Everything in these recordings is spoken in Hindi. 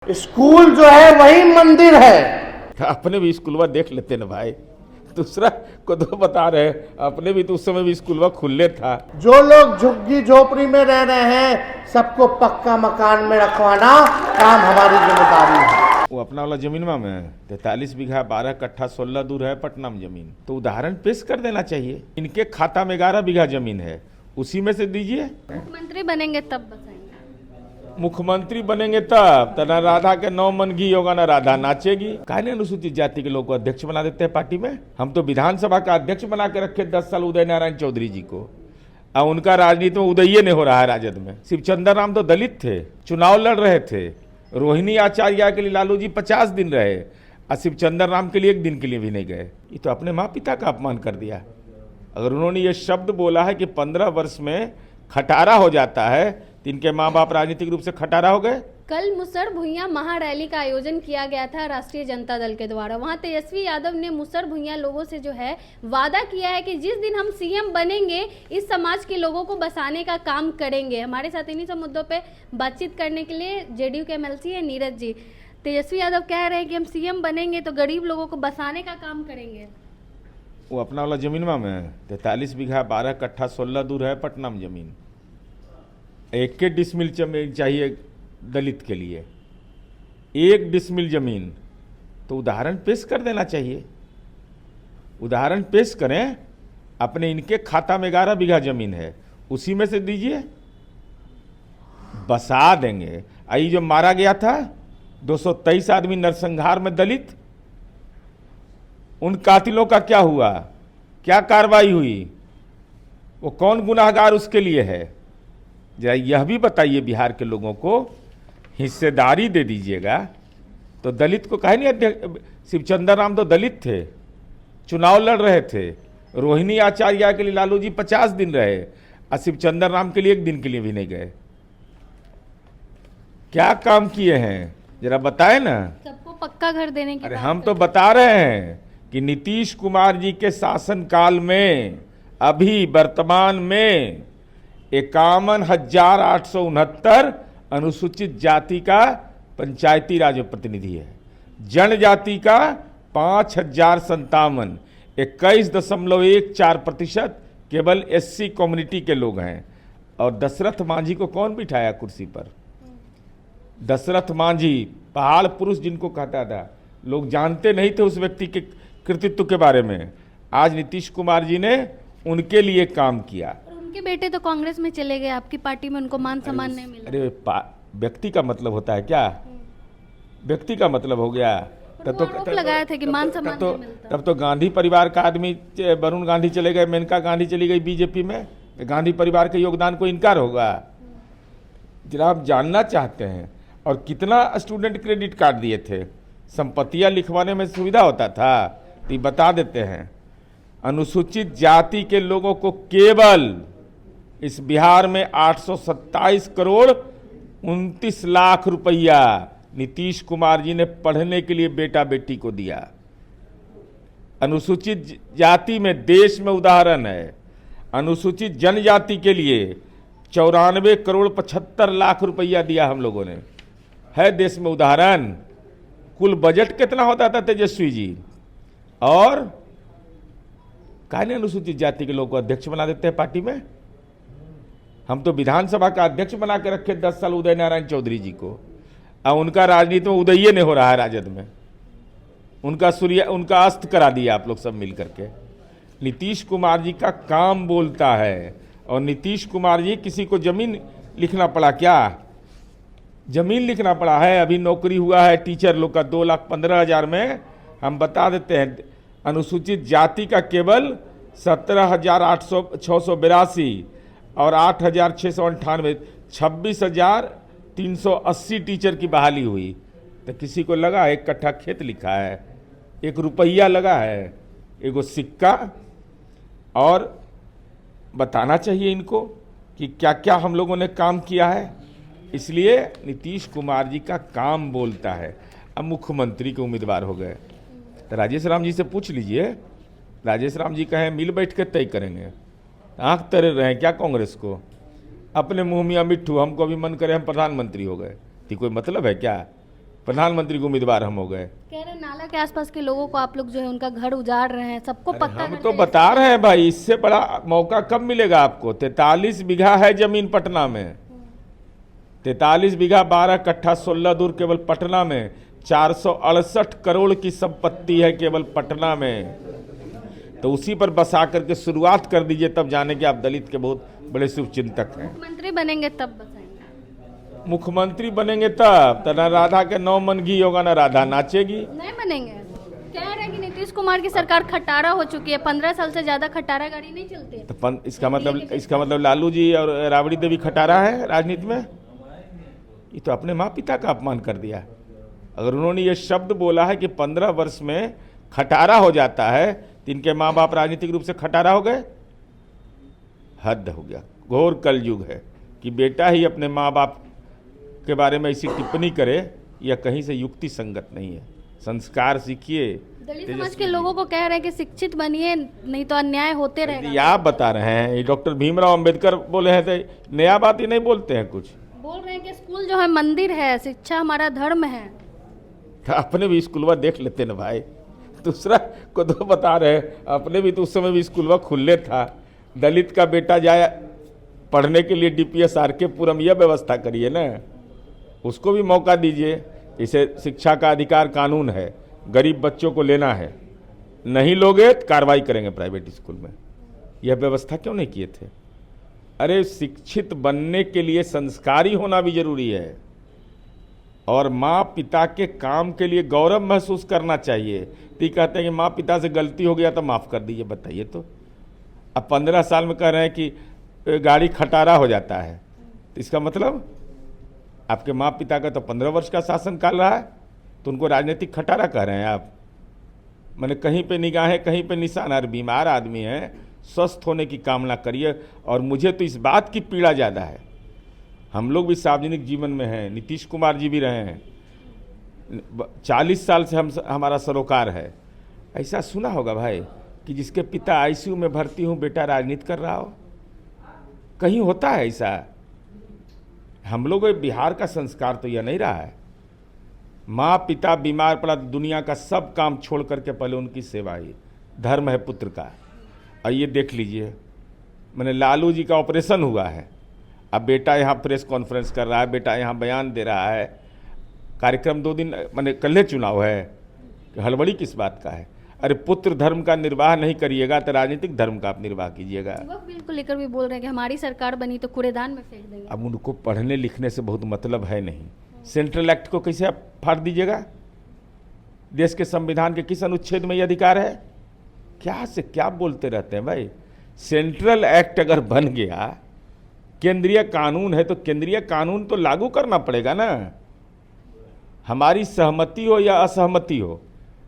स्कूल जो है वही मंदिर है। अपने भी स्कूलवा देख लेते ना भाई, दूसरा को तो बता रहे, अपने भी तो उस समय भी स्कूलवा खुले था। जो लोग झुग्गी झोपड़ी में रह रहे हैं सबको पक्का मकान में रखवाना काम हमारी जिम्मेदारी है। वो अपना वाला जमीनवा में 43 बीघा 12 कट्ठा 16 दूर है पटना में जमीन, तो उदाहरण पेश कर देना चाहिए। इनके खाता में 11 बीघा जमीन है, उसी में से दीजिए। मुख्यमंत्री बनेंगे तब बताएंगे। मुख्यमंत्री बनेंगे तब तो न राधा के 9 मन घी होगा न राधा नाचेगी। काहे अनुसूचित जाति के लोग को अध्यक्ष बना देते हैं पार्टी में। हम तो विधानसभा का अध्यक्ष बना के रखे 10 साल उदय नारायण चौधरी जी को, और उनका राजनीति में उदय नहीं हो रहा है राजद में। शिवचंद्र राम तो दलित थे, चुनाव लड़ रहे थे। रोहिणी आचार्य के लिए लालू जी 50 दिन रहे और शिवचंद्र राम के लिए 1 दिन के लिए भी नहीं गए। ये तो अपने माँ पिता का अपमान कर दिया। अगर उन्होंने ये शब्द बोला है कि 15 वर्ष में खटारा हो जाता है, तो इनके माँ बाप राजनीतिक रूप से खटारा हो गए। कल मुसड़ भुइयां महारैली का आयोजन किया गया था राष्ट्रीय जनता दल के द्वारा। वहां तेजस्वी यादव ने मुसड़ भुइयां लोगों से जो है वादा किया है कि जिस दिन हम सीएम बनेंगे इस समाज के लोगों को बसाने का काम करेंगे। हमारे साथ इन्हीं सब मुद्दों पे बातचीत करने के लिए जेडीयू के एमएलसी है नीरज जी। तेजस्वी यादव कह रहे हैं कि हम सीएम बनेंगे तो गरीब लोगों को बसाने का काम करेंगे। वो अपना वाला जमीनवा में 43 बीघा 12 कट्ठा 16 दूर है पटना में जमीन, 1 डिसमिल जमीन चाहिए दलित के लिए, 1 डिसमिल जमीन, तो उदाहरण पेश कर देना चाहिए। उदाहरण पेश करें। अपने इनके खाता में 11 बीघा जमीन है, उसी में से दीजिए, बसा देंगे। आई जो मारा गया था 223 आदमी नरसंहार में दलित, उन कातिलों का क्या हुआ, क्या कार्रवाई हुई, वो कौन गुनाहगार उसके लिए है, जरा यह भी बताइए। बिहार के लोगों को हिस्सेदारी दे दीजिएगा। तो दलित को कहे नहीं अध्यक्ष। शिवचंद्र राम तो दलित थे, चुनाव लड़ रहे थे। रोहिणी आचार्य के लिए लालू जी 50 दिन रहे और शिवचंद्र राम के लिए 1 दिन के लिए भी नहीं गए। क्या काम किए हैं जरा बताए ना। सबको पक्का घर देने की अरे बात हम तो बता रहे हैं कि नीतीश कुमार जी के शासनकाल में अभी वर्तमान में 51,869 अनुसूचित जाति का पंचायती राज प्रतिनिधि है। जनजाति का 5,057, 21.14% केवल एससी कम्युनिटी के लोग हैं। और दशरथ मांझी को कौन बिठाया कुर्सी पर? दशरथ मांझी पहाड़ पुरुष जिनको कहता था, लोग जानते नहीं थे उस व्यक्ति के कृतित्व के बारे में। आज नीतीश कुमार जी ने उनके लिए काम किया। उनके बेटे तो कांग्रेस में चले गए, आपकी पार्टी में उनको मान सम्मान नहीं मिला। अरे व्यक्ति का मतलब होता है क्या? व्यक्ति का मतलब हो गया तब तो लगाया था कि मान सम्मान नहीं मिलता। तब तो गांधी परिवार का आदमी वरुण गांधी चले गए, मेनका गांधी चली गई बीजेपी में, गांधी परिवार के योगदान को इनकार होगा? जरा आप जानना चाहते हैं। और कितना स्टूडेंट क्रेडिट कार्ड दिए थे, संपत्तियां लिखवाने में सुविधा होता था, तो बता देते हैं। अनुसूचित जाति के लोगों को केवल इस बिहार में 827 करोड़ 29 लाख रुपया नीतीश कुमार जी ने पढ़ने के लिए बेटा बेटी को दिया। अनुसूचित जाति में देश में उदाहरण है। अनुसूचित जनजाति के लिए 94 करोड़ 75 लाख रुपया दिया हम लोगों ने, है देश में उदाहरण। कुल बजट कितना होता था तेजस्वी जी? और काहे अनुसूचित जाति के लोग को अध्यक्ष बना देते हैं पार्टी में। हम तो विधानसभा का अध्यक्ष बना के रखे 10 साल उदय नारायण चौधरी जी को, और उनका राजनीति में उदय नहीं हो रहा है राजद में। उनका अस्त करा दिया आप लोग सब मिल करके। नीतीश कुमार जी का काम बोलता है। और नीतीश कुमार जी किसी को जमीन लिखना पड़ा क्या? जमीन लिखना पड़ा है। अभी नौकरी हुआ है टीचर लोग का 2,15,000 में। हम बता देते हैं अनुसूचित जाति का केवल 17,682 और 8,698, 26,380 टीचर की बहाली हुई। तो किसी को लगा 1 कट्ठा खेत लिखा है, 1 रुपया लगा है, एगो सिक्का। और बताना चाहिए इनको कि क्या क्या हम लोगों ने काम किया है। इसलिए नीतीश कुमार जी का काम बोलता है। अब मुख्यमंत्री के उम्मीदवार हो गए तो राजेश राम जी से पूछ लीजिए। राजेश राम जी कहें मिल बैठ के तय करेंगे। आंख तरे रहे क्या कांग्रेस को? अपने मुंह मियाँ मिट्ठू, हमको अभी मन करे हम प्रधानमंत्री हो गए, तो कोई मतलब है क्या? प्रधानमंत्री के उम्मीदवार हम हो गए। कह रहे हैं नाला के आसपास के लोगों को आप लोग जो है उनका घर उजाड़ रहे हैं, सबको पक्का हम कर तो रहे हैं। बता रहे हैं भाई, इससे बड़ा मौका कब मिलेगा आपको। 43 बीघा है जमीन पटना में, 43 बीघा 12 कट्ठा 16 दूर केवल पटना में, 468 करोड़ की संपत्ति है केवल पटना में। तो उसी पर बसा करके शुरुआत कर दीजिए, तब जाने कि आप दलित के बहुत बड़े शुभचिंतक हैं। मुख्यमंत्री बनेंगे तब बताएंगे। मुख्यमंत्री बनेंगे तब तो न राधा के 9 मन घी होगा, न राधा नाचेगी। नहीं बनेंगे। कह रहे हैं कि नीतीश कुमार की सरकार खटारा हो चुकी है, 15 साल से ज्यादा खटारा गाड़ी नहीं चलती है। तो इसका मतलब लालू जी और राबड़ी देवी खटारा है राजनीति में। ये तो अपने माँ पिता का अपमान कर दिया। अगर उन्होंने ये शब्द बोला है कि 15 वर्ष में खटारा हो जाता है, तो इनके माँ बाप राजनीतिक रूप से खटारा हो गए। हद हो गया, घोर कलयुग है कि बेटा ही अपने माँ बाप के बारे में ऐसी टिप्पणी करे, यह कहीं से युक्ति संगत नहीं है। संस्कार सीखिए। दलित समाज के लोगों को कह रहे हैं कि शिक्षित बनिए, नहीं तो अन्याय होते रहेगा। ये आप बता रहे हैं, ये डॉक्टर भीमराव अंबेडकर बोले हैं, तो नया बात ही नहीं बोलते हैं कुछ। बोल रहे हैं कि स्कूल जो है मंदिर है, शिक्षा हमारा धर्म है। तो अपने भी स्कूलवा देख लेते ना भाई, दूसरा को तो बता रहे हैं। अपने भी तो उस समय भी स्कूलवा खुले था। दलित का बेटा जाए पढ़ने के लिए DPS RK पुरम, यह व्यवस्था करिए ना, उसको भी मौका दीजिए। इसे शिक्षा का अधिकार कानून है, गरीब बच्चों को लेना है, नहीं लोगे तो कार्रवाई करेंगे प्राइवेट स्कूल में। यह व्यवस्था क्यों नहीं किए थे। अरे शिक्षित बनने के लिए संस्कारी होना भी जरूरी है, और माँ पिता के काम के लिए गौरव महसूस करना चाहिए। तो कहते हैं कि माँ पिता से गलती हो गया तो माफ़ कर दीजिए। बताइए तो, अब 15 साल में कह रहे हैं कि गाड़ी खटारा हो जाता है, तो इसका मतलब आपके माँ पिता का तो 15 वर्ष का शासनकाल रहा है, तो उनको राजनीतिक खटारा कह रहे हैं आप। मैंने कहीं पे निगाहें कहीं पे निशान। और बीमार आदमी है, स्वस्थ होने की कामना करिए। और मुझे तो इस बात की पीड़ा ज़्यादा है, हम लोग भी सार्वजनिक जीवन में हैं, नीतीश कुमार जी भी रहे हैं, 40 साल से हमारा सरोकार है। ऐसा सुना होगा भाई कि जिसके पिता ICU में भर्ती हूँ, बेटा राजनीति कर रहा हो। कहीं होता है ऐसा। हम लोग बिहार का संस्कार तो यह नहीं रहा है। माँ पिता बीमार पड़ा, दुनिया का सब काम छोड़ करके पहले उनकी सेवा ही धर्म है पुत्र का। और ये देख लीजिए, मैंने लालू जी का ऑपरेशन हुआ है, अब बेटा यहाँ प्रेस कॉन्फ्रेंस कर रहा है, बेटा यहाँ बयान दे रहा है। कार्यक्रम 2 दिन मैंने कल चुनाव है, हड़बड़ी किस बात का है। अरे पुत्र धर्म का निर्वाह नहीं करिएगा तो राजनीतिक धर्म का आप निर्वाह कीजिएगा। वक्त बिल को लेकर भी बोल रहे हैं कि हमारी सरकार बनी तो कूड़ेदान में फेंक देंगे। अब उनको पढ़ने लिखने से बहुत मतलब है नहीं। सेंट्रल एक्ट को कैसे आप फाड़ दीजिएगा। देश के संविधान के किस अनुच्छेद में ये अधिकार है। क्या से क्या बोलते रहते हैं भाई। सेंट्रल एक्ट अगर बन गया, केंद्रीय कानून है, तो केंद्रीय कानून तो लागू करना पड़ेगा ना। हमारी सहमति हो या असहमति हो,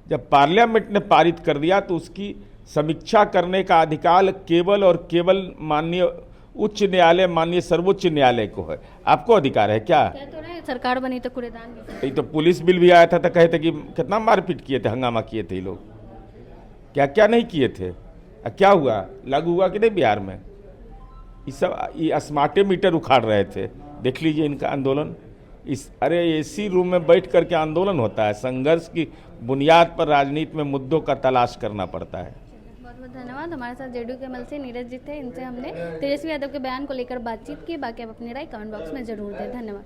जब पार्लियामेंट ने पारित कर दिया तो उसकी समीक्षा करने का अधिकार केवल और केवल माननीय उच्च न्यायालय, माननीय सर्वोच्च न्यायालय को है। आपको अधिकार है क्या। कह तो रहे सरकार बनी तो कूड़ेदान में फेंक। ये तो पुलिस बिल भी आया था तो कहे थे कि कितना मारपीट किए थे, हंगामा किए थे ये लोग, क्या क्या नहीं किए थे। क्या हुआ, लागू हुआ कि नहीं बिहार में। ये सब ये स्मार्टे मीटर उखाड़ रहे थे, देख लीजिए इनका आंदोलन। अरे AC रूम में बैठ करके आंदोलन होता है। संघर्ष की बुनियाद पर राजनीति में मुद्दों का तलाश करना पड़ता है। बहुत बहुत धन्यवाद। हमारे साथ JDU के MLC नीरज जी थे, इनसे हमने तेजस्वी यादव के बयान को लेकर बातचीत की। बाकी आप अपनी राय कमेंट बॉक्स में जरूर दें। धन्यवाद।